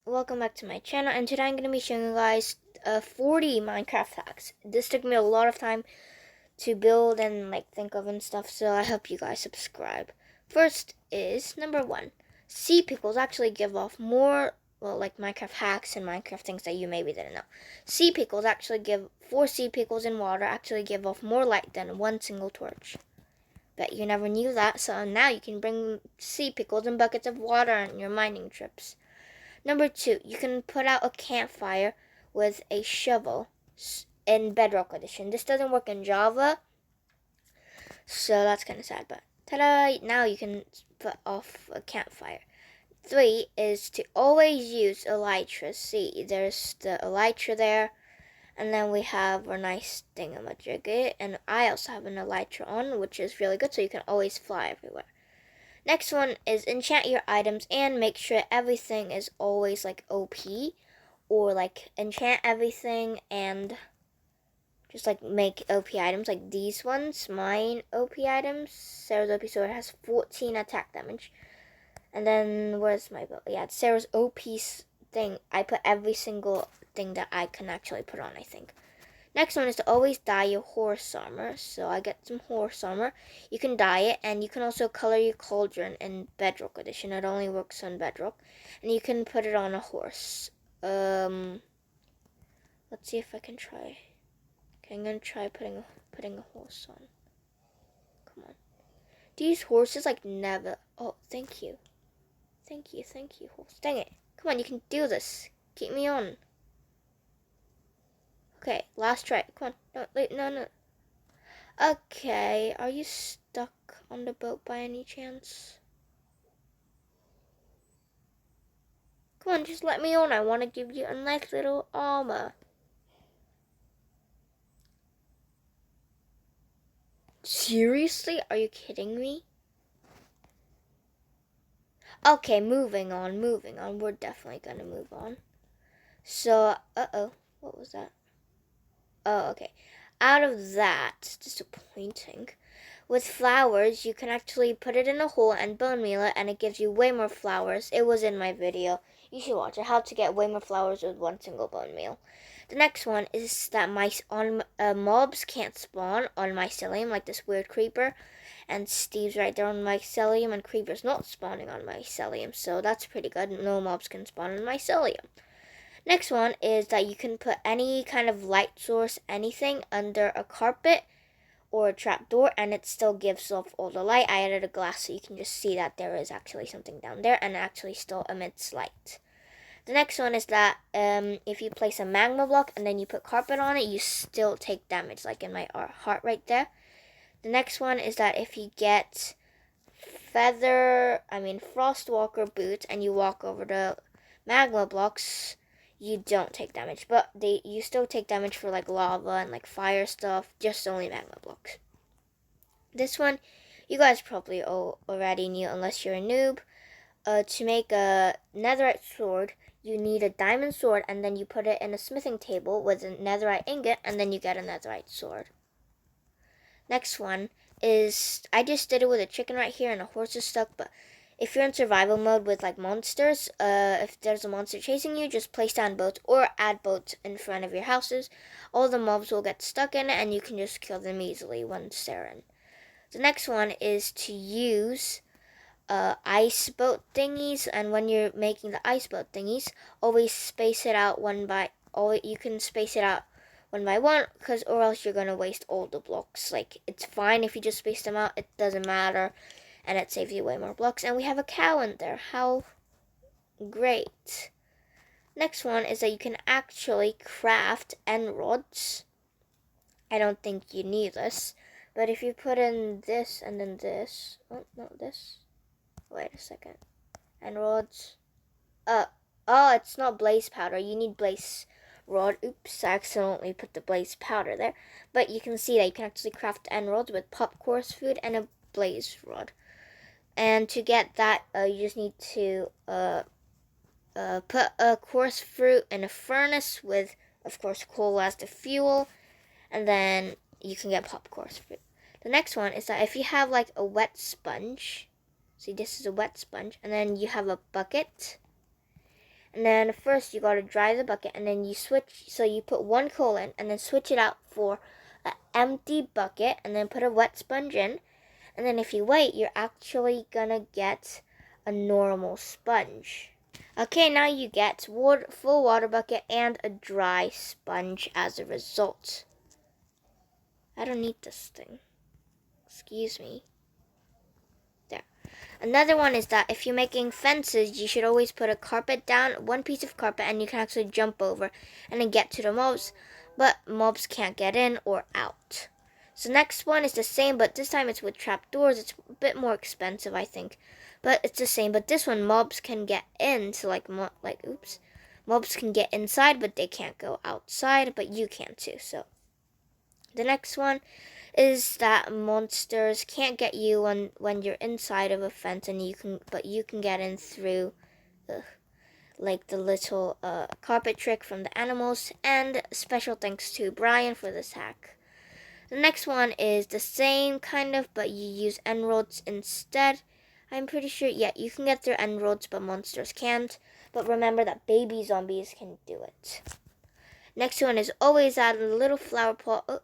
welcome back to my channel, and today I'm going to be showing you guys 40 Minecraft hacks. This took me a lot of time to build and think of and stuff, so I hope you guys subscribe. First is number 1. Sea pickles actually give off more, Minecraft hacks and Minecraft things that you maybe didn't know. Sea pickles actually give, 4 sea pickles in water actually give off more light than one single torch. Bet you never knew that, so now you can bring sea pickles in buckets of water on your mining trips. Number 2, you can put out a campfire with a shovel in Bedrock Edition. This doesn't work in Java, so that's kind of sad, but ta-da! Now you can put off a campfire. 3 is to always use elytra. See, there's the elytra there, and then we have our nice thingamajiggy, and I also have an elytra on, which is really good, so you can always fly everywhere. Next one is enchant your items and make sure everything is always OP, or enchant everything and just make OP items like these ones. Mine OP items. Sarah's OP sword has 14 attack damage. And then where's my build? Yeah, it's Sarah's OP thing. I put every single thing that I can actually put on, I think. Next one is to always dye your horse armor. So I get some horse armor. You can dye it, and you can also color your cauldron in Bedrock Edition. It only works on Bedrock. And you can put it on a horse. Let's see if I can try. Okay, I'm gonna try putting a horse on. Come on. These horses never. Oh, thank you, horse. Dang it! Come on, you can do this. Keep me on. Okay, last try. Come on. No, wait, no. Okay, are you stuck on the boat by any chance? Come on, just let me on. I want to give you a nice little armor. Seriously? Are you kidding me? Okay, moving on. We're definitely gonna move on. So, what was that? Oh, okay. Out of that, disappointing. With flowers, you can actually put it in a hole and bone meal it, and it gives you way more flowers. It was in my video. You should watch it. How to get way more flowers with one single bone meal. The next one is that mobs can't spawn on mycelium, like this weird creeper. And Steve's right there on mycelium, and creeper's not spawning on mycelium. So that's pretty good. No mobs can spawn on mycelium. Next one is that you can put any kind of light source, anything, under a carpet or a trapdoor, and it still gives off all the light. I added a glass so you can just see that there is actually something down there, and it actually still emits light. The next one is that if you place a magma block and then you put carpet on it, you still take damage, like in my heart right there. The next one is that if you get Frostwalker boots and you walk over the magma blocks, you don't take damage, but you still take damage for lava and fire stuff, just only magma blocks. This one, you guys probably already knew unless you're a noob. To make a netherite sword, you need a diamond sword, and then you put it in a smithing table with a netherite ingot, and then you get a netherite sword. Next one is, I just did it with a chicken right here, and a horse is stuck, but if you're in survival mode with monsters, if there's a monster chasing you, just place down boats or add boats in front of your houses. All the mobs will get stuck in it, and you can just kill them easily once they're in. The next one is to use ice boat thingies, and when you're making the ice boat thingies, always space it out you can space it out one by one, or else you're gonna waste all the blocks. It's fine if you just space them out, it doesn't matter, and it saves you way more blocks. And we have a cow in there. How great. Next one is that you can actually craft end rods. I don't think you need this, but if you put in this and then this, this. Wait a second. End rods. It's not blaze powder. You need blaze rod. Oops, I accidentally put the blaze powder there. But you can see that you can actually craft end rods with popcorn food and a blaze rod. And to get that, you just need to put a coarse fruit in a furnace with, of course, coal as the fuel, and then you can get popcorn fruit. The next one is that if you have a wet sponge, see, this is a wet sponge, and then you have a bucket, And then first you gotta dry the bucket, and then you switch. So you put one coal in, and then switch it out for an empty bucket, and then put a wet sponge in. And then if you wait, you're actually gonna get a normal sponge. Okay, now you get full water bucket and a dry sponge as a result. I don't need this thing. Excuse me. There. Another one is that if you're making fences, you should always put a carpet down, one piece of carpet, and you can actually jump over and then get to the mobs, but mobs can't get in or out. So next one is the same, but this time it's with trapdoors. It's a bit more expensive, I think, but it's the same. But this one, mobs can get in, so mobs can get inside, but they can't go outside, but you can too. So the next one is that monsters can't get you when you're inside of a fence, and you can get in through like the little carpet trick from the animals. And special thanks to Brian for this hack. The next one is the same kind of, but you use emeralds instead. I'm pretty sure, yeah, you can get through emeralds, but monsters can't. But remember that baby zombies can do it. Next one is always add a little flower pot.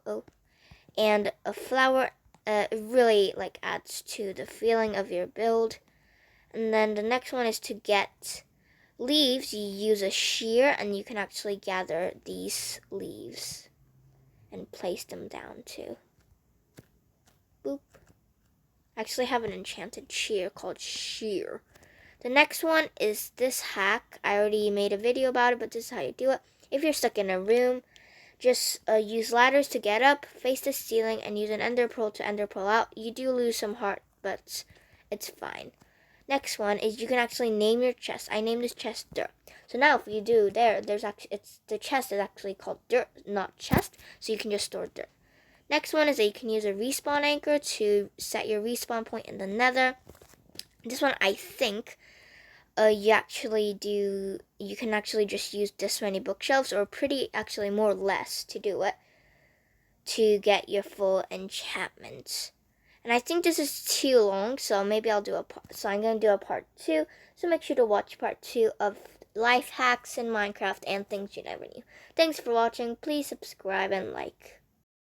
And a flower really like adds to the feeling of your build. And then the next one is to get leaves. You use a shear, and you can actually gather these leaves and place them down too. Boop. I actually have an enchanted shear called shear. The next one is this hack. I already made a video about it, but this is how you do it. If you're stuck in a room, just use ladders to get up, face the ceiling, and use an ender pearl to ender pearl out. You do lose some heart, but it's fine. Next one is you can actually name your chest. I named this chest Dirt. So now if you do the chest is actually called Dirt, not chest, so you can just store dirt. Next one is that you can use a respawn anchor to set your respawn point in the nether. This one, I think, you can actually just use this many bookshelves, or actually more or less to do it, to get your full enchantment. And I think this is too long, so maybe I'm going to do a part 2. So make sure to watch part 2 of life hacks in Minecraft and things you never knew. Thanks for watching. Please subscribe and like.